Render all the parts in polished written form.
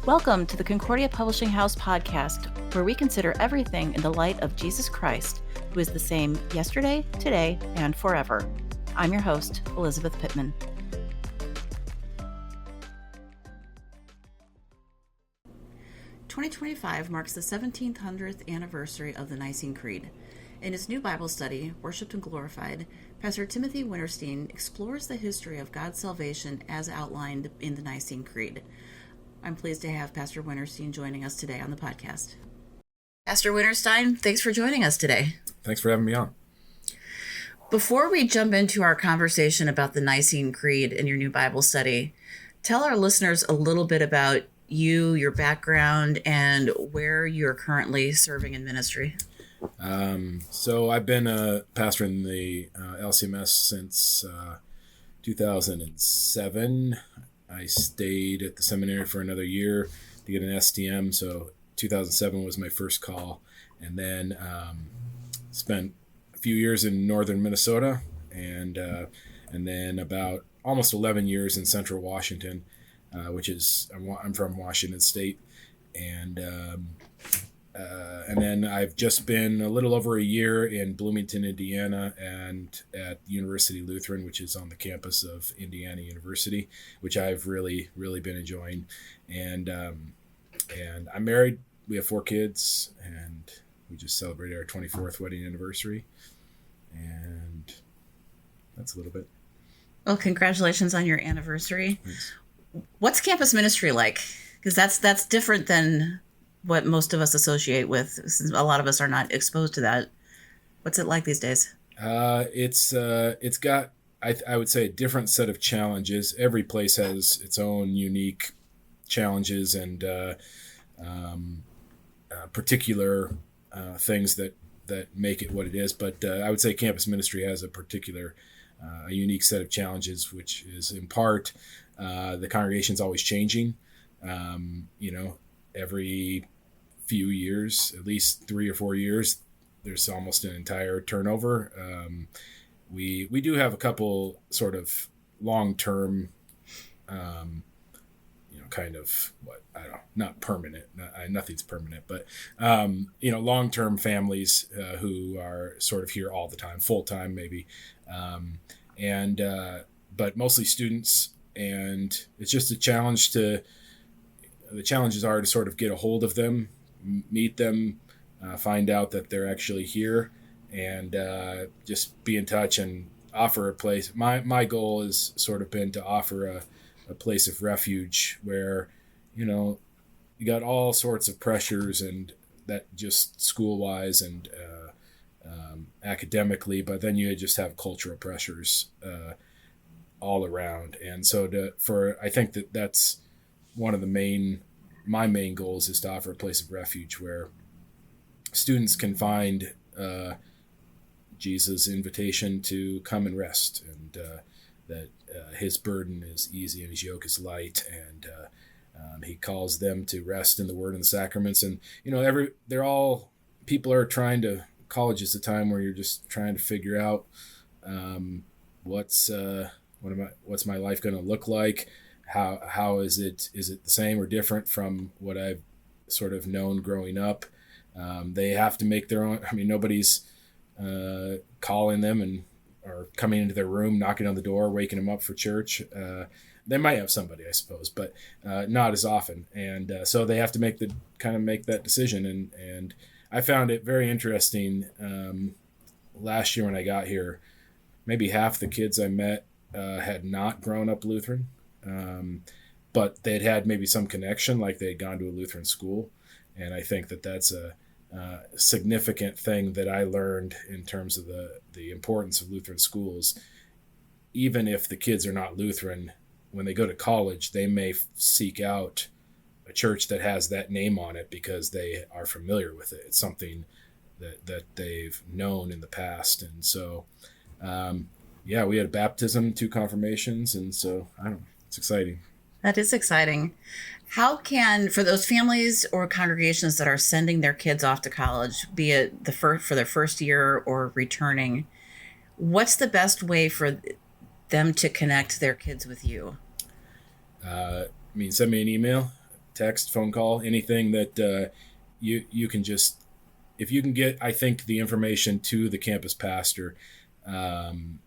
Welcome to the Concordia Publishing House Podcast, where we consider everything in the light of Jesus Christ, who is the same yesterday, today, and forever. I'm your host, Elizabeth Pittman. "2025 marks the 1700th anniversary of the Nicene Creed. In his new Bible study, Worshipped and Glorified, Pastor Timothy Winterstein explores the history of God's salvation as outlined in the Nicene Creed. I'm pleased to have Pastor Winterstein joining us today on the podcast. Pastor Winterstein, thanks for joining us today. Thanks for having me on. Before we jump into our conversation about the Nicene Creed and your new Bible study, tell our listeners a little bit about you, your background, and where you're currently serving in ministry. So I've been a pastor in the LCMS since 2007. I stayed at the seminary for another year to get an STM. So 2007 was my first call, and then spent a few years in northern Minnesota, and then about almost 11 years in central Washington, which is I'm from Washington State, and then I've just been a little over a year in Bloomington, Indiana, and at University Lutheran, which is on the campus of Indiana University, which I've really, really been enjoying. And I'm married. We have 4 kids, and we just celebrated our 24th wedding anniversary. And that's a little bit. Well, congratulations on your anniversary. Thanks. What's campus ministry like? Because that's different than what most of us associate with, since a lot of us are not exposed to that. What's it like these days? It's got, I would say, a different set of challenges. Every place has its own unique challenges and particular things that make it what it is. But I would say campus ministry has a particular, a unique set of challenges, which is in part the congregation's always changing. Every few years, at least 3 or 4 years, there's almost an entire turnover. We do have a couple sort of long-term, kind of not permanent. Nothing's permanent, but long-term families who are sort of here all the time, full-time maybe, but mostly students, and it's just a challenge the challenges are to sort of get a hold of them, meet them, find out that they're actually here, and just be in touch and offer a place. My goal has sort of been to offer a place of refuge where, you got all sorts of pressures, and that just school-wise and academically, but then you just have cultural pressures all around. And so I think that's one of my main goals is to offer a place of refuge where students can find Jesus' invitation to come and rest, and that his burden is easy and his yoke is light, and he calls them to rest in the word and the sacraments. And people are trying to, college is a time where you're just trying to figure out what's my life going to look like. How is it the same or different from what I've sort of known growing up? They have to make their own. Nobody's calling them or coming into their room, knocking on the door, waking them up for church. They might have somebody, I suppose, but not as often. And so they have to make that decision. And I found it very interesting. Last year when I got here, maybe half the kids I met had not grown up Lutheran. But they'd had maybe some connection, like they'd gone to a Lutheran school. And I think that's a significant thing that I learned in terms of the importance of Lutheran schools. Even if the kids are not Lutheran, when they go to college, they may seek out a church that has that name on it because they are familiar with it. It's something that they've known in the past. And so, we had a baptism, 2 confirmations, and so, I don't know. It's exciting. That is exciting. How can, for those families or congregations that are sending their kids off to college, be it for their first year or returning, what's the best way for them to connect their kids with you? Send me an email. text, phone call, anything that you can just, if you can get, I think, the information to the campus pastor, and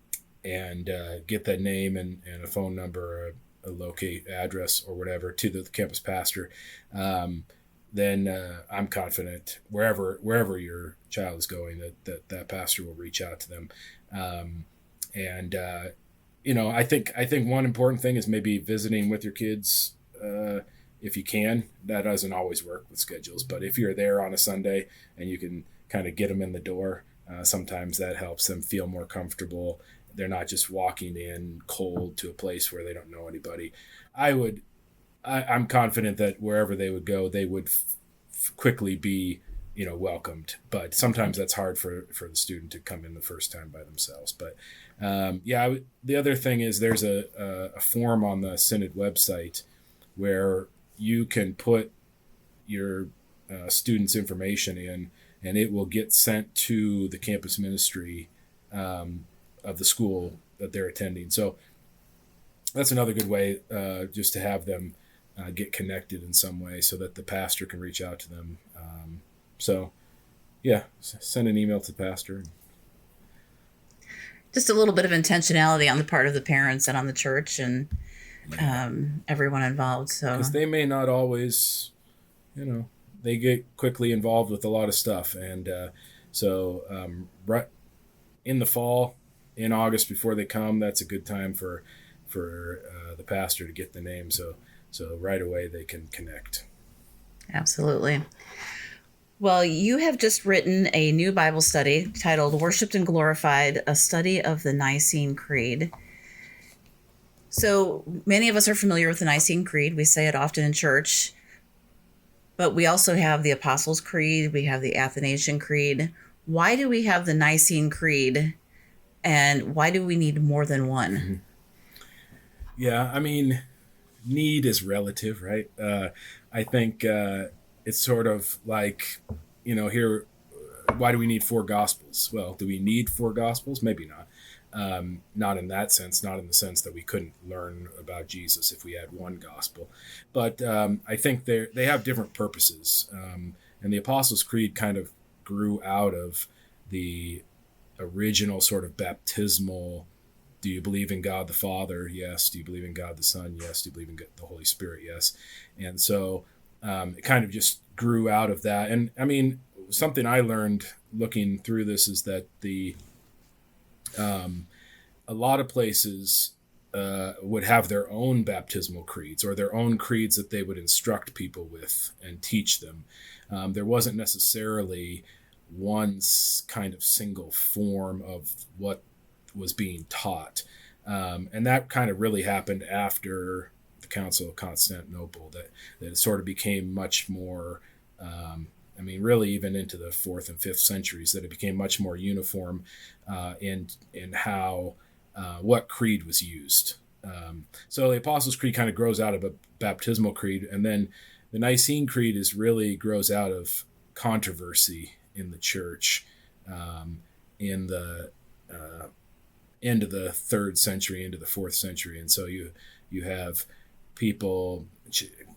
get that name and a phone number, a locate address or whatever to the campus pastor, then I'm confident wherever your child is going, that pastor will reach out to them. I think one important thing is maybe visiting with your kids, if you can. That doesn't always work with schedules, but if you're there on a Sunday and you can kind of get them in the door, sometimes that helps them feel more comfortable. They're not just walking in cold to a place where they don't know anybody. I'm confident that wherever they would go, they would quickly be, welcomed. But sometimes that's hard for the student to come in the first time by themselves. But the other thing is there's a form on the Synod website where you can put your student's information in, and it will get sent to the campus ministry of the school that they're attending. So that's another good way, just to have them get connected in some way so that the pastor can reach out to them. Send an email to the pastor. Just a little bit of intentionality on the part of the parents and on the church and everyone involved. So because they may not always, they get quickly involved with a lot of stuff. And right in the fall, in August before they come, that's a good time for the pastor to get the name. So right away they can connect. Absolutely. Well, you have just written a new Bible study titled Worshipped and Glorified, a study of the Nicene Creed. So many of us are familiar with the Nicene Creed. We say it often in church, but we also have the Apostles' Creed. We have the Athanasian Creed. Why do we have the Nicene Creed, and why do we need more than one? Mm-hmm. Yeah, I mean, need is relative, right? I think it's sort of like, here, why do we need 4 Gospels? Well, do we need 4 Gospels? Maybe not. Not in that sense, not in the sense that we couldn't learn about Jesus if we had one Gospel. But I think they have different purposes. And the Apostles' Creed kind of grew out of the original sort of baptismal, do you believe in God the Father? Yes. Do you believe in God the Son? Yes. Do you believe in the Holy Spirit? Yes. And so it kind of just grew out of that. And I mean, something I learned looking through this is that a lot of places would have their own baptismal creeds or their own creeds that they would instruct people with and teach them. There wasn't necessarily one kind of single form of what was being taught. And that kind of really happened after the Council of Constantinople, that it sort of became much more, really even into the 4th and 5th centuries, that it became much more uniform in how what creed was used. So the Apostles' Creed kind of grows out of a baptismal creed, and then the Nicene Creed grows out of controversy in the church in the end of the 3rd century into the 4th century. And so you have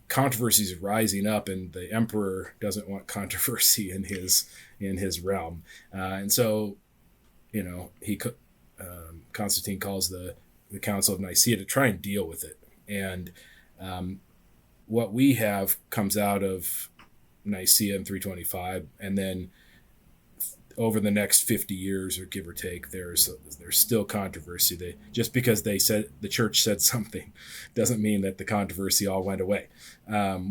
controversies rising up, and the emperor doesn't want controversy in his realm. And so, Constantine calls the Council of Nicaea to try and deal with it. And what we have comes out of Nicaea in 325, and then over the next 50 years, or give or take, there's still controversy. Just because the church said something doesn't mean that the controversy all went away,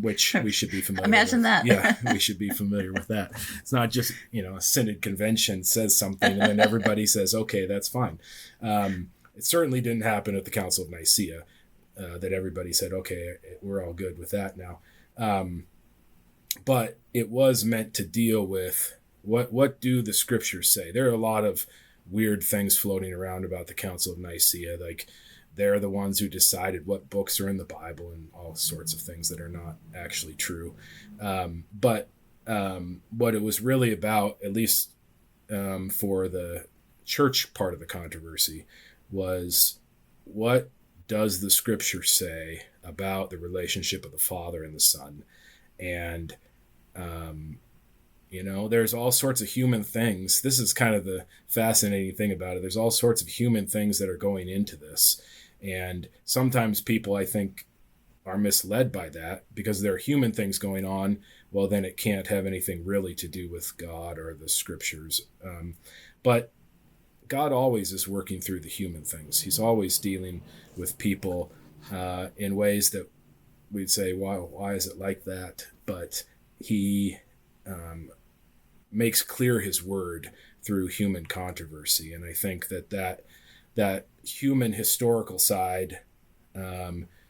which we should be familiar with. Imagine that. Yeah, we should be familiar with that. It's not just, a synod convention says something and then everybody says, okay, that's fine. It certainly didn't happen at the Council of Nicaea, that everybody said, okay, we're all good with that now. But it was meant to deal with what do the scriptures say? There are a lot of weird things floating around about the Council of Nicaea, like they're the ones who decided what books are in the Bible and all sorts of things that are not actually true. But what it was really about, at least for the church part of the controversy, was what does the Scripture say about the relationship of the Father and the Son? And, there's all sorts of human things. This is kind of the fascinating thing about it. There's all sorts of human things that are going into this. And sometimes people, I think, are misled by that because there are human things going on. Well, then it can't have anything really to do with God or the Scriptures. But God always is working through the human things. He's always dealing with people in ways that we'd say, why is it like that? But he makes clear his word through human controversy. And I think that human historical side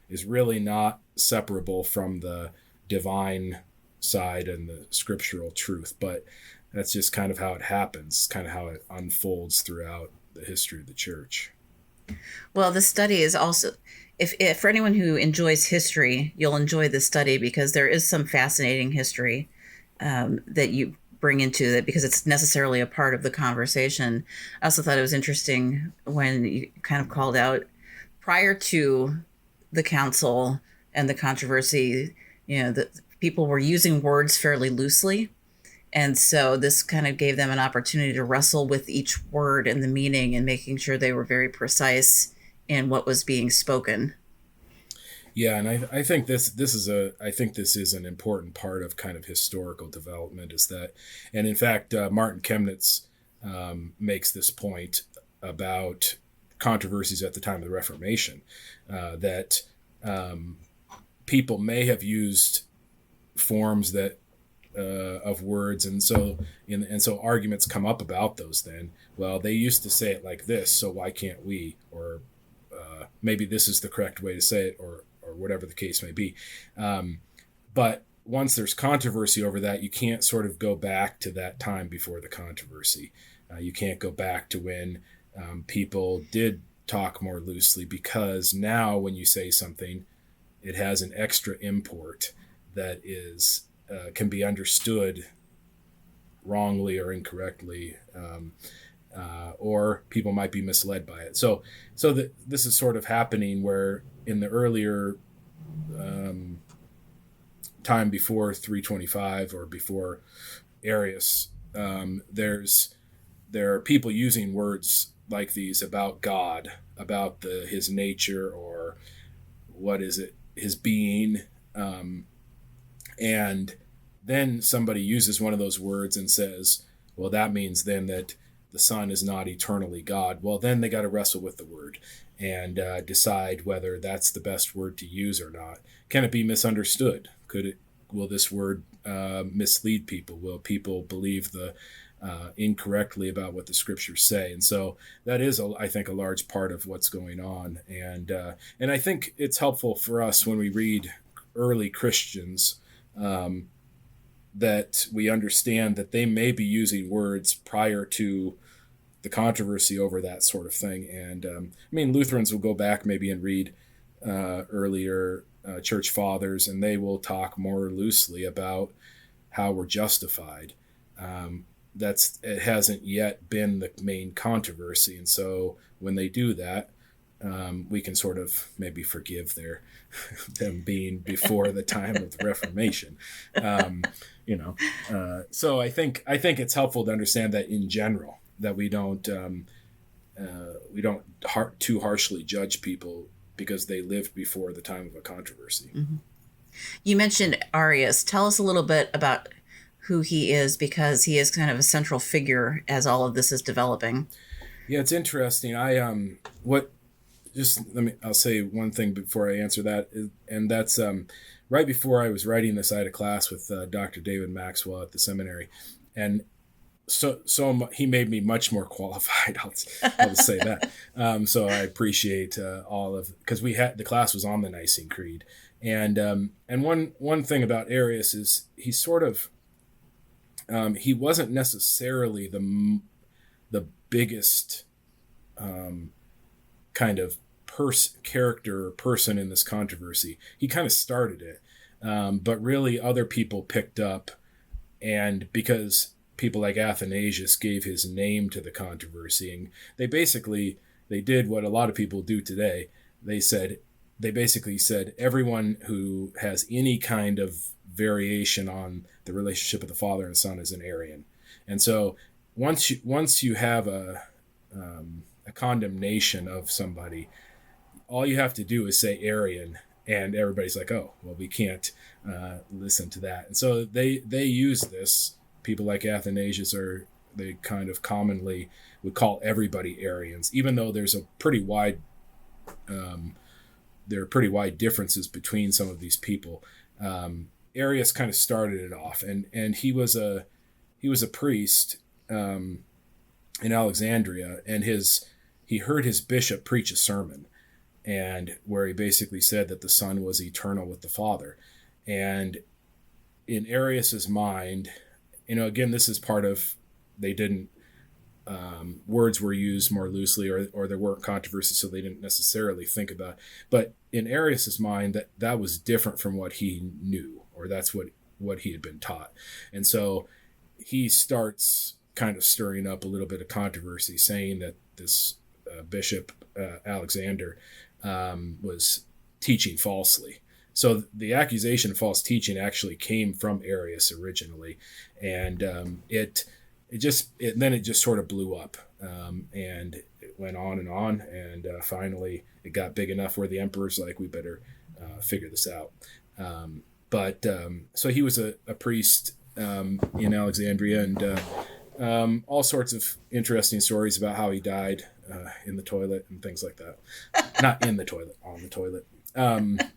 is really not separable from the divine side and the scriptural truth. But that's just kind of how it happens, kind of how it unfolds throughout the history of the church. Well, the study is also, if for anyone who enjoys history, you'll enjoy this study because there is some fascinating history that you bring into it because it's necessarily a part of the conversation. I also thought it was interesting when you kind of called out prior to the council and the controversy, that people were using words fairly loosely. And so this kind of gave them an opportunity to wrestle with each word and the meaning and making sure they were very precise in what was being spoken. Yeah, and I think this is an important part of kind of historical development is that, and in fact, Martin Chemnitz makes this point about controversies at the time of the Reformation, that people may have used forms that of words, and so arguments come up about those. Then, well, they used to say it like this, so why can't we? Or maybe this is the correct way to say it, or whatever the case may be. But once there's controversy over that, you can't sort of go back to that time before the controversy. You can't go back to when people did talk more loosely, because now when you say something, it has an extra import that is can be understood wrongly or incorrectly, or people might be misled by it. So this is sort of happening where in the earlier time before 325 or before Arius, there are people using words like these about God, about his nature, or what is it, his being, and then somebody uses one of those words and says, well, that means then that the Son is not eternally God. Well, then they got to wrestle with the word and decide whether that's the best word to use or not. Can it be misunderstood? Will this word mislead people? Will people believe incorrectly about what the scriptures say? And so that is, I think, a large part of what's going on. And I think it's helpful for us when we read early Christians that we understand that they may be using words prior to the controversy over that sort of thing. And Lutherans will go back maybe and read earlier church fathers, and they will talk more loosely about how we're justified. It hasn't yet been the main controversy, and so when they do that, we can sort of maybe forgive them being before the time of the Reformation. So I think it's helpful to understand that in general, that we don't too harshly judge people because they lived before the time of a controversy. Mm-hmm. You mentioned Arius. Tell us a little bit about who he is, because he is kind of a central figure as all of this is developing. Yeah, it's interesting. I'll say one thing before I answer that, and that's right before I was writing this, I had a class with Dr. David Maxwell at the seminary, and so he made me much more qualified. I'll just say that. So I appreciate because the class was on the Nicene Creed, and one thing about Arius is he sort of he wasn't necessarily the biggest kind of character or person in this controversy. He kind of started it, but really other people picked up, and because people like Athanasius gave his name to the controversy, and they did what a lot of people do today. they basically said everyone who has any kind of variation on the relationship of the Father and Son is an Arian. And so once you have a condemnation of somebody, all you have to do is say Arian, and everybody's like, oh, well, we can't listen to that. And so they use this. People like Athanasius they kind of commonly would call everybody Arians, even though there's a pretty wide there are pretty wide differences between some of these people. Arius kind of started it off, and he was a priest in Alexandria, and he heard his bishop preach a sermon, and where he basically said that the Son was eternal with the Father. And in Arius's mind, again, this is part of, they didn't, words were used more loosely, or there weren't controversies, so they didn't necessarily think about it. But in Arius's mind, that was different from what he knew, or that's what he had been taught. And so he starts kind of stirring up a little bit of controversy, saying that this Bishop Alexander was teaching falsely. So the accusation of false teaching actually came from Arius originally, and then it just sort of blew up, and it went on, and finally it got big enough where the emperor's like, we better figure this out. So he was a priest in Alexandria, and all sorts of interesting stories about how he died in the toilet and things like that. Not in the toilet, on the toilet. But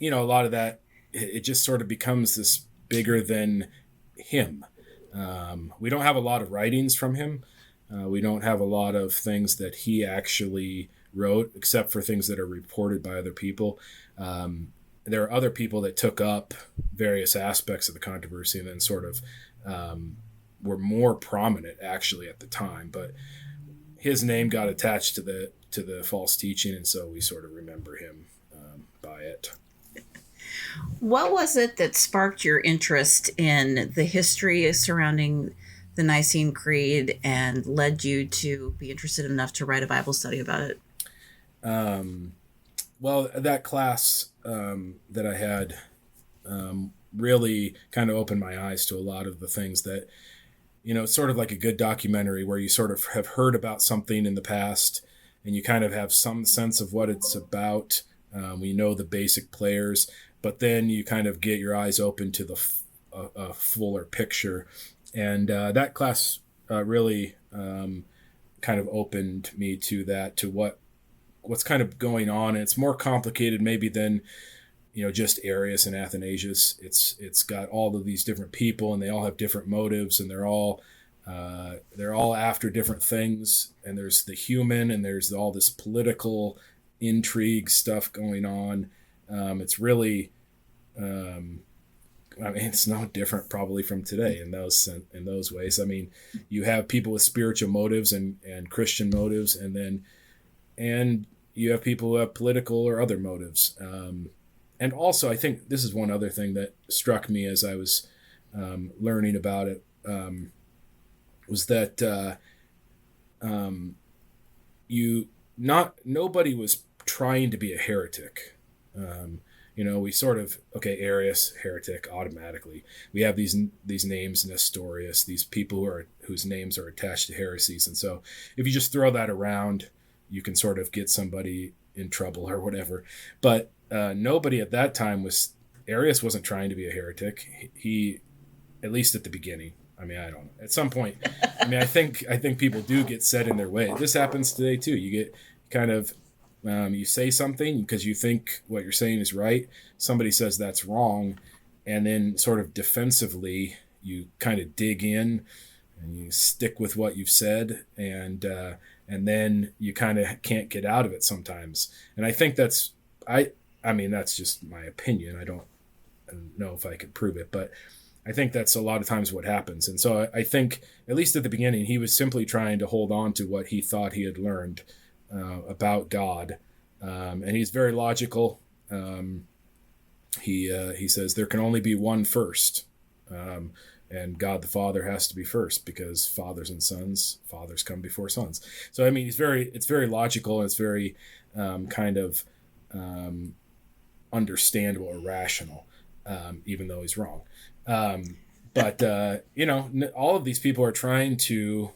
a lot of that, it just sort of becomes this bigger than him. We don't have a lot of writings from him. We don't have a lot of things that he actually wrote, except for things that are reported by other people. There are other people that took up various aspects of the controversy and then sort of were more prominent actually at the time. But his name got attached to the false teaching, and so we sort of remember him by it. What was it that sparked your interest in the history surrounding the Nicene Creed and led you to be interested enough to write a Bible study about it? Well, that class that I had really kind of opened my eyes to a lot of the things that, it's sort of like a good documentary where you sort of have heard about something in the past and you kind of have some sense of what it's about. We know the basic players, but then you kind of get your eyes open to a fuller picture. And that class really kind of opened me to that, to what's kind of going on. And it's more complicated maybe than, just Arius and Athanasius. It's got all of these different people, and they all have different motives, and they're all after different things. And there's the human, and there's all this political intrigue stuff going on. It's really, it's no different probably from today in those ways. I mean, you have people with spiritual motives and Christian motives, and you have people who have political or other motives. And also, I think this is one other thing that struck me as I was learning about it, was that nobody was trying to be a heretic. We sort of, Arius, heretic, automatically. We have these names, Nestorius, these people whose names are attached to heresies. And so if you just throw that around, you can sort of get somebody in trouble or whatever. But nobody at that time Arius wasn't trying to be a heretic. He, at least at the beginning. I mean, I don't know. At some point, I think people do get set in their way. This happens today too. You get kind of, you say something because you think what you're saying is right. Somebody says that's wrong. And then sort of defensively, you kind of dig in and you stick with what you've said. And then you kind of can't get out of it sometimes. And I think that's just my opinion. I don't know if I could prove it, but I think that's a lot of times what happens. And so I think, at least at the beginning, he was simply trying to hold on to what he thought he had learned about God. And he's very logical. He says there can only be one first. and God the Father has to be first because fathers and sons, fathers come before sons. So I mean, it's very logical, and it's very kind of understandable or rational, even though he's wrong. But all of these people are trying to,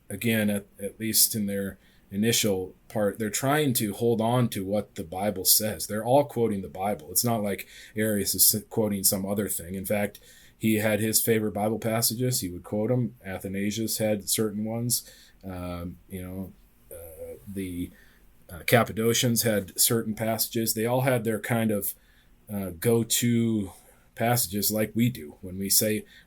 again, at least in their initial part, they're trying to hold on to what the Bible says. They're all quoting the Bible. It's not like Arius is quoting some other thing. In fact, he had his favorite Bible passages. He would quote them. Athanasius had certain ones. The Cappadocians had certain passages. They all had their kind of go-to passages, like we do. When we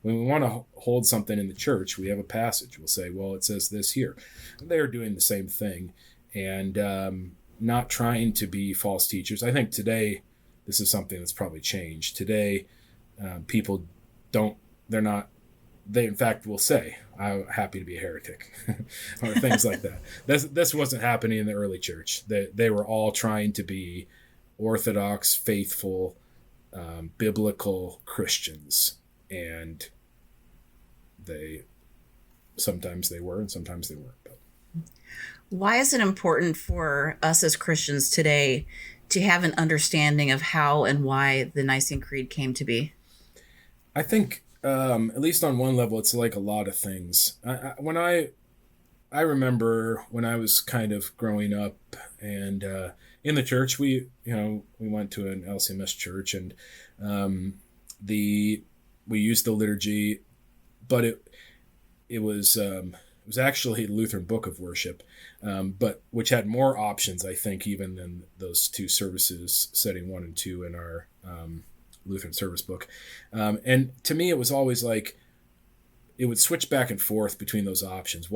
want to hold something in the church, we have a passage. We'll say, well, it says this here. They're doing the same thing, and not trying to be false teachers. I think today, this is something that's probably changed. Today, people they in fact will say, I'm happy to be a heretic, or things like that. This wasn't happening in the early church. They were all trying to be orthodox, faithful, biblical Christians, and sometimes they were and sometimes they weren't. But why is it important for us as Christians today to have an understanding of how and why the Nicene Creed came to be? I think, at least on one level, it's like a lot of things. I remember when I was kind of growing up, and in the church, we went to an LCMS church, and we used the liturgy, but it was actually the Lutheran Book of Worship, but which had more options, I think, even than those two services, setting 1 and 2 in our Lutheran service book. And to me, it was always like it would switch back and forth between those options.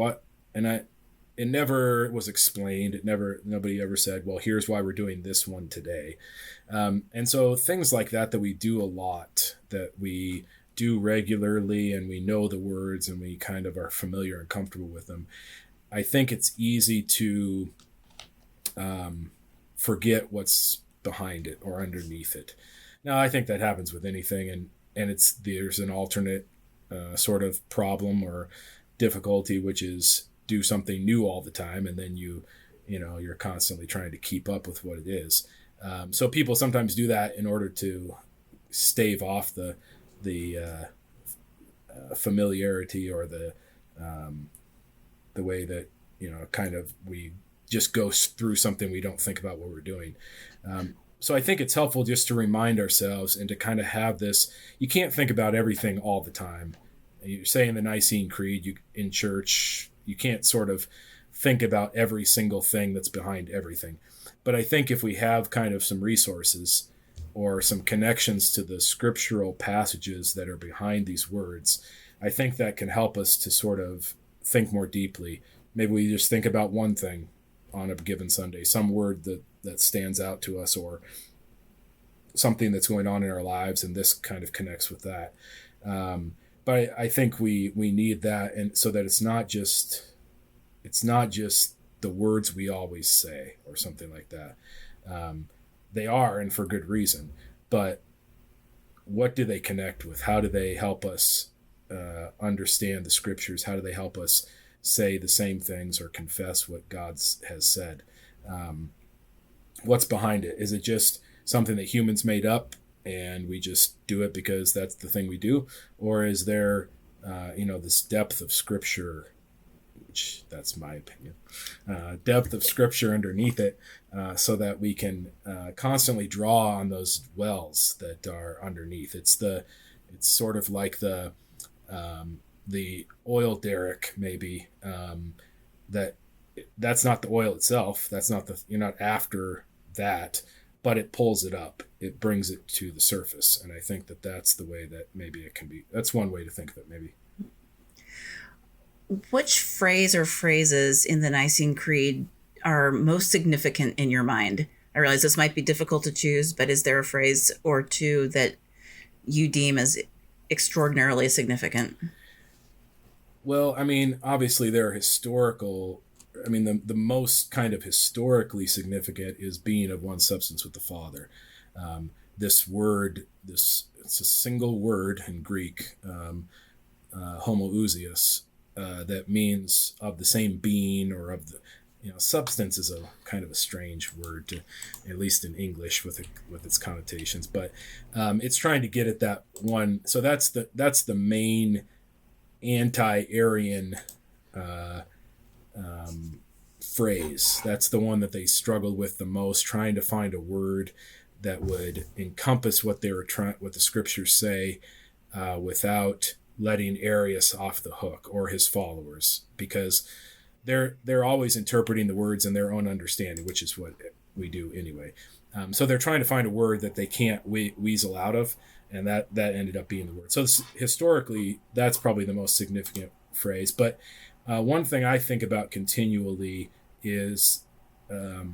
It never was explained. Nobody ever said, well, here's why we're doing this one today. And so things like that we do a lot, that we do regularly, and we know the words, and we kind of are familiar and comfortable with them. I think it's easy to forget what's behind it or underneath it. Now, I think that happens with anything, and there's an alternate sort of problem or difficulty, which is do something new all the time, and then you're constantly trying to keep up with what it is. So people sometimes do that in order to stave off the familiarity, or the way that kind of we just go through something, we don't think about what we're doing. So I think it's helpful just to remind ourselves and to kind of have this. You can't think about everything all the time. You say in the Nicene Creed, in church, you can't sort of think about every single thing that's behind everything. But I think if we have kind of some resources or some connections to the scriptural passages that are behind these words, I think that can help us to sort of think more deeply. Maybe we just think about one thing on a given Sunday, some word that stands out to us, or something that's going on in our lives, and this kind of connects with that. But I think we need that, and so that it's not just the words we always say or something like that. They are, and for good reason. But what do they connect with? How do they help us understand the scriptures? How do they help us say the same things or confess what God has said? What's behind it? Is it just something that humans made up and we just do it because that's the thing we do? Or is there, this depth of scripture, which that's my opinion, depth of scripture underneath it, so that we can constantly draw on those wells that are underneath. It's sort of like the oil derrick, maybe, that's not the oil itself. You're not after that, but it pulls it up. It brings it to the surface. And I think that's the way that maybe it can be. That's one way to think of it, maybe. Which phrase or phrases in the Nicene Creed are most significant in your mind? I realize this might be difficult to choose, but is there a phrase or two that you deem as extraordinarily significant? Well, I mean, obviously there are historical. I mean, the most kind of historically significant is being of one substance with the Father. This word, it's a single word in Greek, homoousios, that means of the same being or of the, substance is a kind of a strange word, to, at least in English with its connotations, but it's trying to get at that one. So that's the main anti-Arian phrase. That's the one that they struggled with the most, trying to find a word that would encompass what what the scriptures say, without letting Arius off the hook or his followers, because they're always interpreting the words in their own understanding, which is what we do anyway. So they're trying to find a word that they can't weasel out of, and that ended up being the word. So historically, that's probably the most significant phrase. But one thing I think about continually is the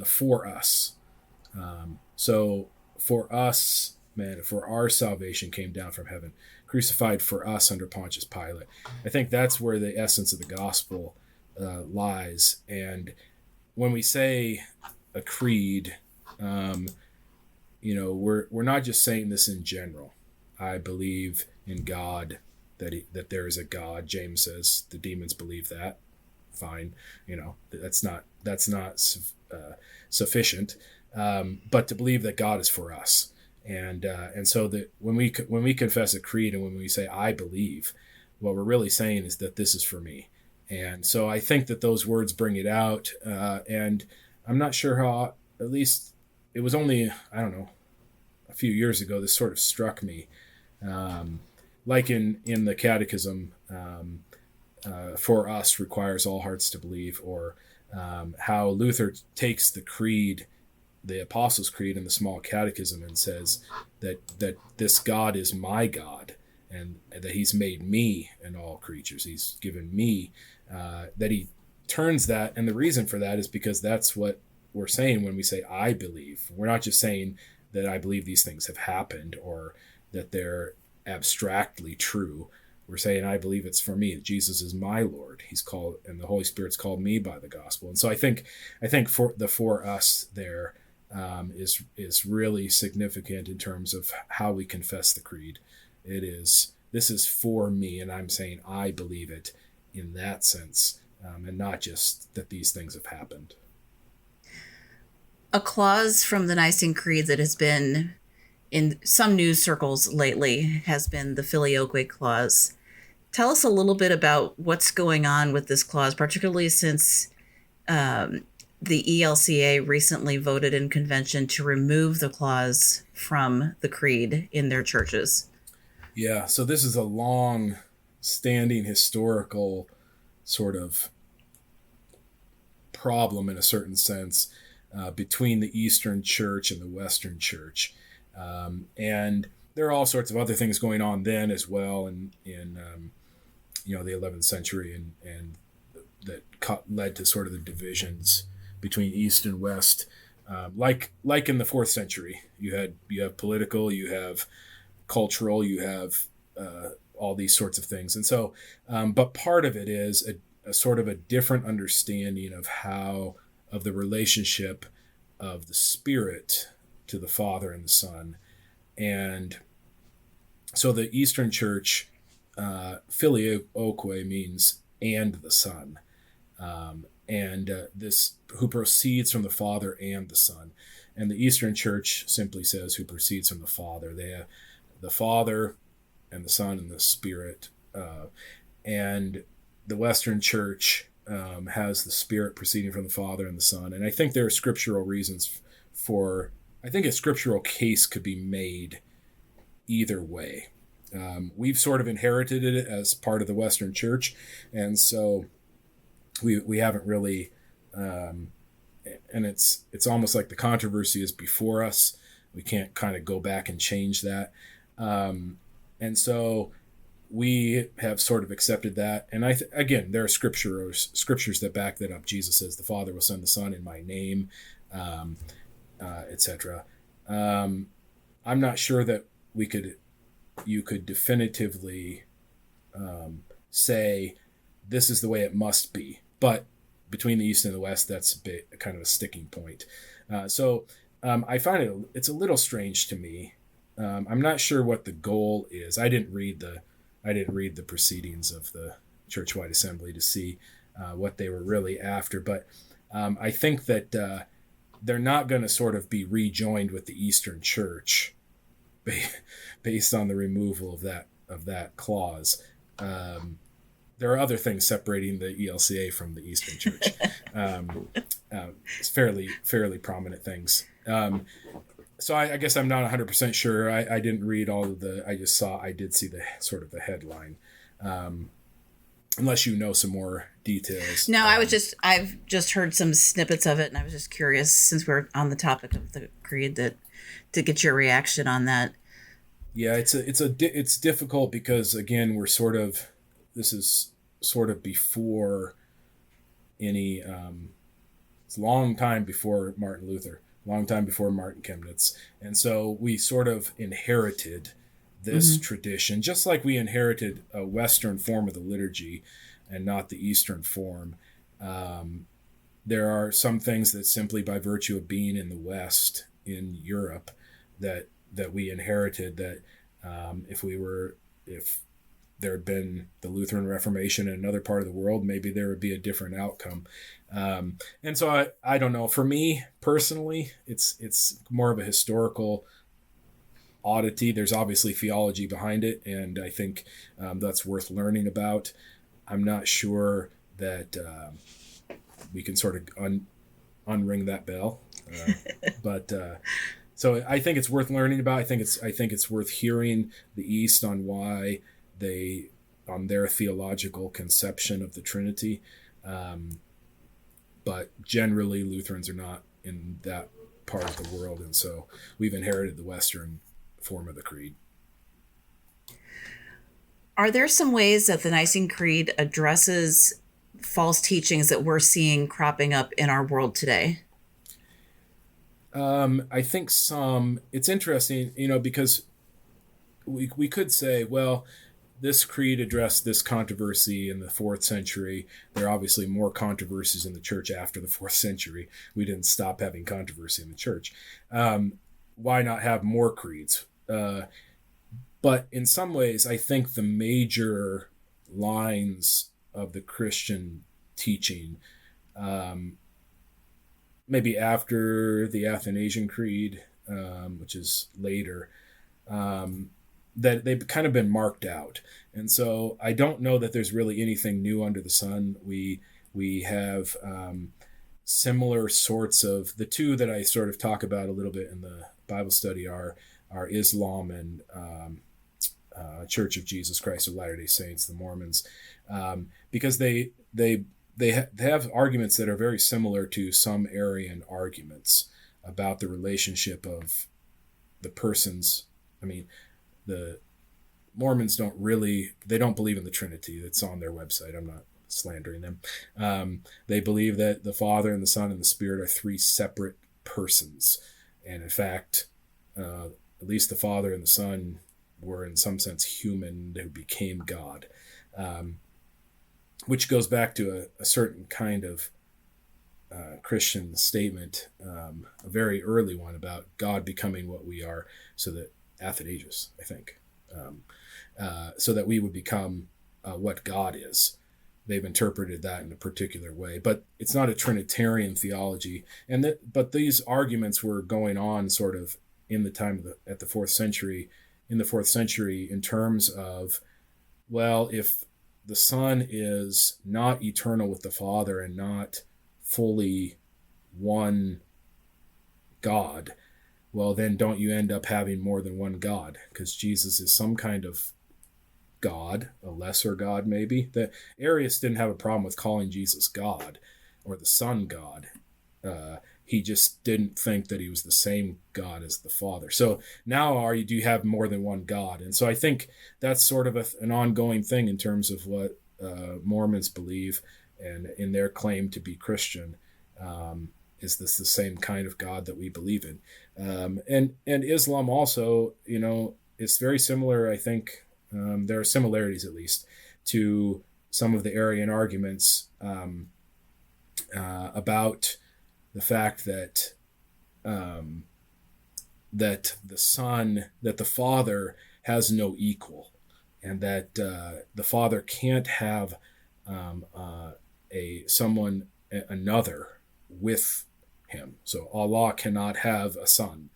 "for us." So for us, man, for our salvation came down from heaven, crucified for us under Pontius Pilate. I think that's where the essence of the gospel lies. And when we say a creed, we're not just saying this in general. I believe in God, that there is a God. James says the demons believe that. Fine, that's not sufficient. But to believe that God is for us. And so that when we confess a creed and when we say I believe, what we're really saying is that this is for me. And so I think that those words bring it out. And I'm not sure how, at least it was only, I don't know, a few years ago, this sort of struck me. Like in the Catechism, for us requires all hearts to believe, or how Luther takes the creed, the Apostles' Creed in the Small Catechism, and says that this God is my God, and that he's made me and all creatures. He's given me, that he turns that. And the reason for that is because that's what we're saying when we say, I believe. We're not just saying that I believe these things have happened or that they're abstractly true. We're saying, I believe it's for me. Jesus is my Lord. He's called, and the Holy Spirit's called me by the gospel. And so I think for us there, is really significant in terms of how we confess the creed. This is for me, and I'm saying I believe it in that sense, and not just that these things have happened. A clause from the Nicene Creed that has been in some news circles lately has been the Filioque clause. Tell us a little bit about what's going on with this clause, particularly since the ELCA recently voted in convention to remove the clause from the creed in their churches. Yeah, so this is a long-standing historical sort of problem in a certain sense between the Eastern Church and the Western Church. And there are all sorts of other things going on then as well in the 11th century, and that led to sort of the divisions between East and West. Like in the 4th century, you have political, you have cultural, you have all these sorts of things. And so, but part of it is a sort of a different understanding of the relationship of the Spirit to the Father and the Son. And so the Eastern Church, filioque means and the Son. This who proceeds from the Father and the Son. And the Eastern Church simply says who proceeds from the Father. They have the Father and the Son and the Spirit. And the Western Church has the Spirit proceeding from the Father and the Son. And I think there are scriptural reasons I think a scriptural case could be made either way. We've sort of inherited it as part of the Western Church. And so we haven't really, and it's almost like the controversy is before us. We can't kind of go back and change that. And so we have sort of accepted that. And again, there are scriptures that back that up. Jesus says, the Father will send the Son in my name, etc. I'm not sure that you could definitively say this is the way it must be. But between the East and the West, that's kind of a sticking point. So I find it's a little strange to me. I'm not sure what the goal is. I didn't read I didn't read the proceedings of the church-wide assembly to see what they were really after. But I think that they're not going to sort of be rejoined with the Eastern Church based on the removal of that clause. There are other things separating the ELCA from the Eastern Church. It's fairly prominent things. So I guess I'm not 100% sure. I didn't read all of I did see the sort of the headline. Unless you know some more details. No, I've just heard some snippets of it, and I was just curious, since we're on the topic of the creed, to get your reaction on that. Yeah, it's difficult because, again, this is sort of before any, it's a long time before Martin Luther, long time before Martin Chemnitz. And so we sort of inherited this tradition, just like we inherited a Western form of the liturgy and not the Eastern form. There are some things that simply by virtue of being in the West, in Europe, that we inherited, that if there had been the Lutheran Reformation in another part of the world, maybe there would be a different outcome. And so I don't know. For me personally, it's more of a historical oddity. There's obviously theology behind it, and I think that's worth learning about. I'm not sure that we can sort of unring that bell, but so I think it's worth learning about. I think it's worth hearing the East on why on their theological conception of the Trinity. But generally, Lutherans are not in that part of the world, and so we've inherited the Western form of the creed. Are there some ways that the Nicene Creed addresses false teachings that we're seeing cropping up in our world today? I think it's interesting, because we could say, well, this creed addressed this controversy in the 4th century. There are obviously more controversies in the church after the 4th century. We didn't stop having controversy in the church. Why not have more creeds? But in some ways, I think the major lines of the Christian teaching, maybe after the Athanasian Creed, which is later, that they've kind of been marked out. And so I don't know that there's really anything new under the sun. We have similar sorts of, the two that I sort of talk about a little bit in the Bible study are Islam and Church of Jesus Christ of Latter-day Saints, the Mormons, because they have arguments that are very similar to some Arian arguments about the relationship of the persons. I mean, the Mormons don't believe in the Trinity. That's on their website. I'm not slandering them. They believe that the Father and the Son and the Spirit are three separate persons. And in fact, at least the Father and the Son were in some sense human who became God, which goes back to a certain kind of Christian statement, a very early one about God becoming what we are, so that Athanasius, I think, so that we would become what God is. They've interpreted that in a particular way, but it's not a Trinitarian theology. But these arguments were going on sort of in the time at the 4th century, in terms of, well, if the Son is not eternal with the Father and not fully one God, well, then don't you end up having more than one God? Because Jesus is some kind of God, a lesser God maybe. The Arius didn't have a problem with calling Jesus God or the Son God. He just didn't think that he was the same God as the Father. So now do you have more than one God? And so I think that's sort of an ongoing thing in terms of what Mormons believe and in their claim to be Christian. Is this the same kind of God that we believe in? And Islam also, is very similar, I think. There are similarities, at least, to some of the Arian arguments about the fact that that the Father has no equal. and that the Father can't have another with him. So Allah cannot have a son.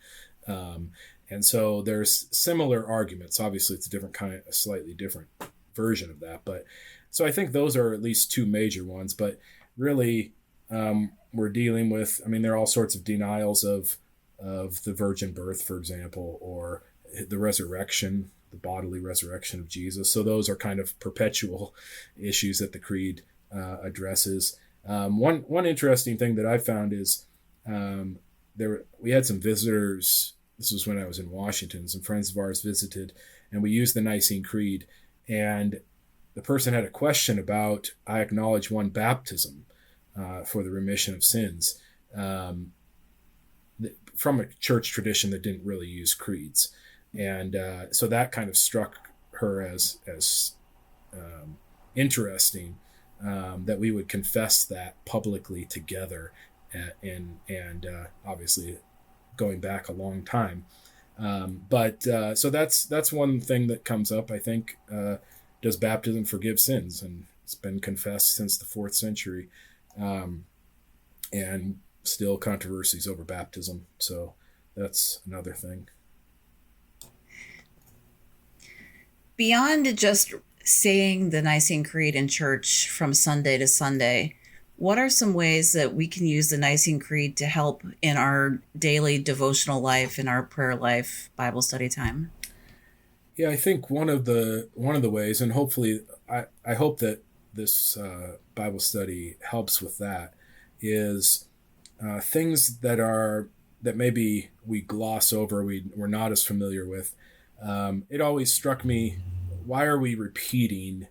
And so there's similar arguments. Obviously, it's a slightly different version of that. But so I think those are at least two major ones. But really, we're dealing with, there are all sorts of denials of the virgin birth, for example, or the resurrection, the bodily resurrection of Jesus. So those are kind of perpetual issues that the Creed addresses. One interesting thing that I found is we had some visitors. This was when I was in Washington. Some friends of ours visited, and we used the Nicene Creed. And the person had a question about, I acknowledge one baptism for the remission of sins, from a church tradition that didn't really use creeds. And so that kind of struck her as interesting, that we would confess that publicly together, and obviously going back a long time. So that's one thing that comes up, I think. Does baptism forgive sins? And it's been confessed since the 4th century, and still controversies over baptism. So that's another thing. Beyond just saying the Nicene Creed in church from Sunday to Sunday, what are some ways that we can use the Nicene Creed to help in our daily devotional life, in our prayer life, Bible study time? Yeah, I think one of the ways, and hopefully I hope that this Bible study helps with that, is things that maybe we gloss over, we're not as familiar with. It always struck me, why are we repeating?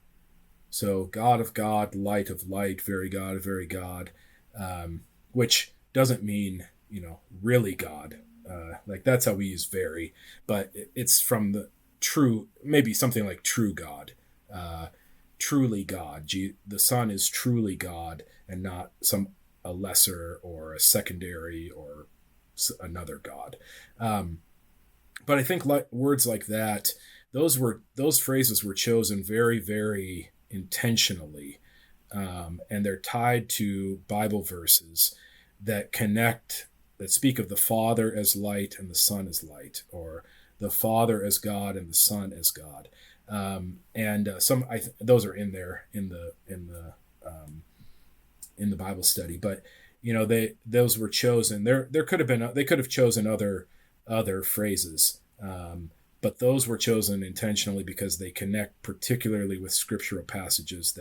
So God of God, light of light, very God of very God, which doesn't mean, really God. Like that's how we use very, but it's from the true, maybe something like true God, truly God. The Son is truly God and not a lesser or a secondary or another God. But I think words like that, those phrases were chosen very, very intentionally, and they're tied to Bible verses that speak of the Father as light and the Son as light, or the Father as God and the Son as God. Those are in there in the Bible study, but those were chosen. They could have chosen other phrases, but those were chosen intentionally because they connect particularly with scriptural passages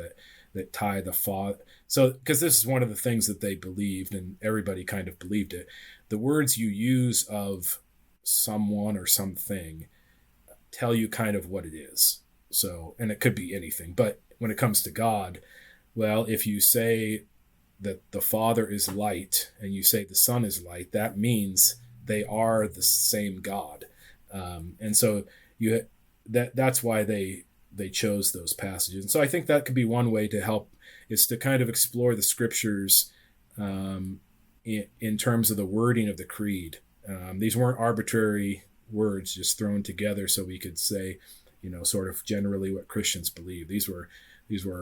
that tie the Father. So, because this is one of the things that they believed, and everybody kind of believed it, the words you use of someone or something tell you kind of what it is. So, and it could be anything, but when it comes to God, well, if you say that the Father is light and you say the Son is light, that means they are the same God. And so that's why they chose those passages. And so I think that could be one way to help, is to kind of explore the scriptures in terms of the wording of the creed. These weren't arbitrary words just thrown together so we could say, sort of generally what Christians believe. These were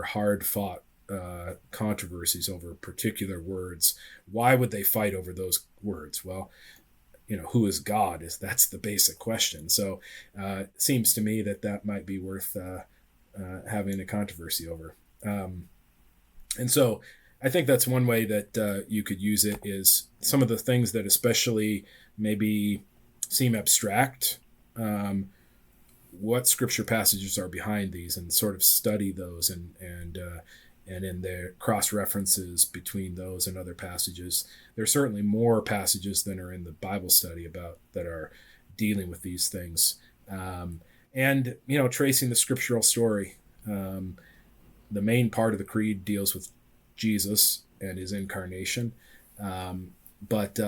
hard fought controversies over particular words. Why would they fight over those words? Well, who is God? That's the basic question. So it seems to me that might be worth having a controversy over. And so I think that's one way that you could use it, is some of the things that especially maybe seem abstract, what scripture passages are behind these, and sort of study those and in their cross references between those and other passages. There's certainly more passages than are in the Bible study that are dealing with these things. And tracing the scriptural story. The main part of the creed deals with Jesus and his incarnation. But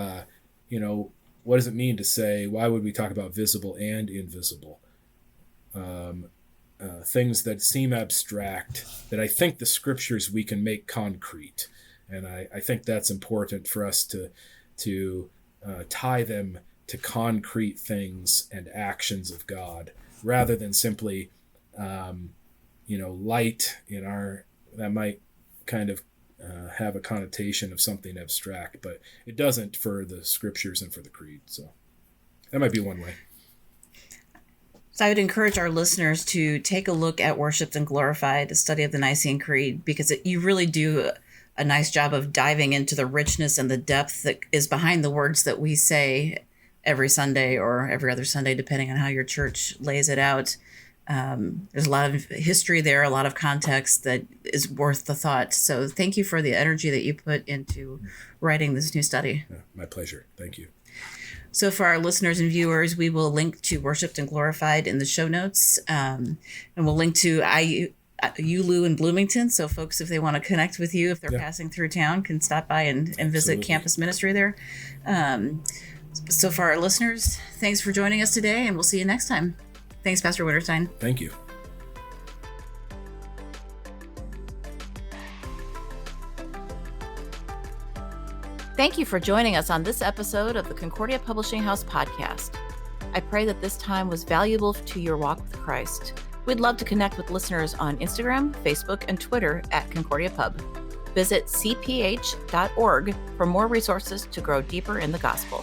what does it mean to say, why would we talk about visible and invisible? Things that seem abstract, that I think the scriptures we can make concrete. And I think that's important for us to tie them to concrete things and actions of God, rather than simply light in that might kind of have a connotation of something abstract, but it doesn't for the scriptures and for the creed. So that might be one way. So I would encourage our listeners to take a look at Worshipped and Glorified, the study of the Nicene Creed, because you really do a nice job of diving into the richness and the depth that is behind the words that we say every Sunday or every other Sunday, depending on how your church lays it out. There's a lot of history there, a lot of context that is worth the thought. So thank you for the energy that you put into writing this new study. Yeah, my pleasure. Thank you. So for our listeners and viewers, we will link to Worshipped and Glorified in the show notes. And we'll link to ULU in Bloomington. So folks, if they want to connect with you, if they're passing through town, can stop by and visit campus ministry there. So for our listeners, thanks for joining us today, and we'll see you next time. Thanks, Pastor Winterstein. Thank you. Thank you for joining us on this episode of the Concordia Publishing House Podcast. I pray that this time was valuable to your walk with Christ. We'd love to connect with listeners on Instagram, Facebook, and Twitter at Concordia Pub. Visit cph.org for more resources to grow deeper in the gospel.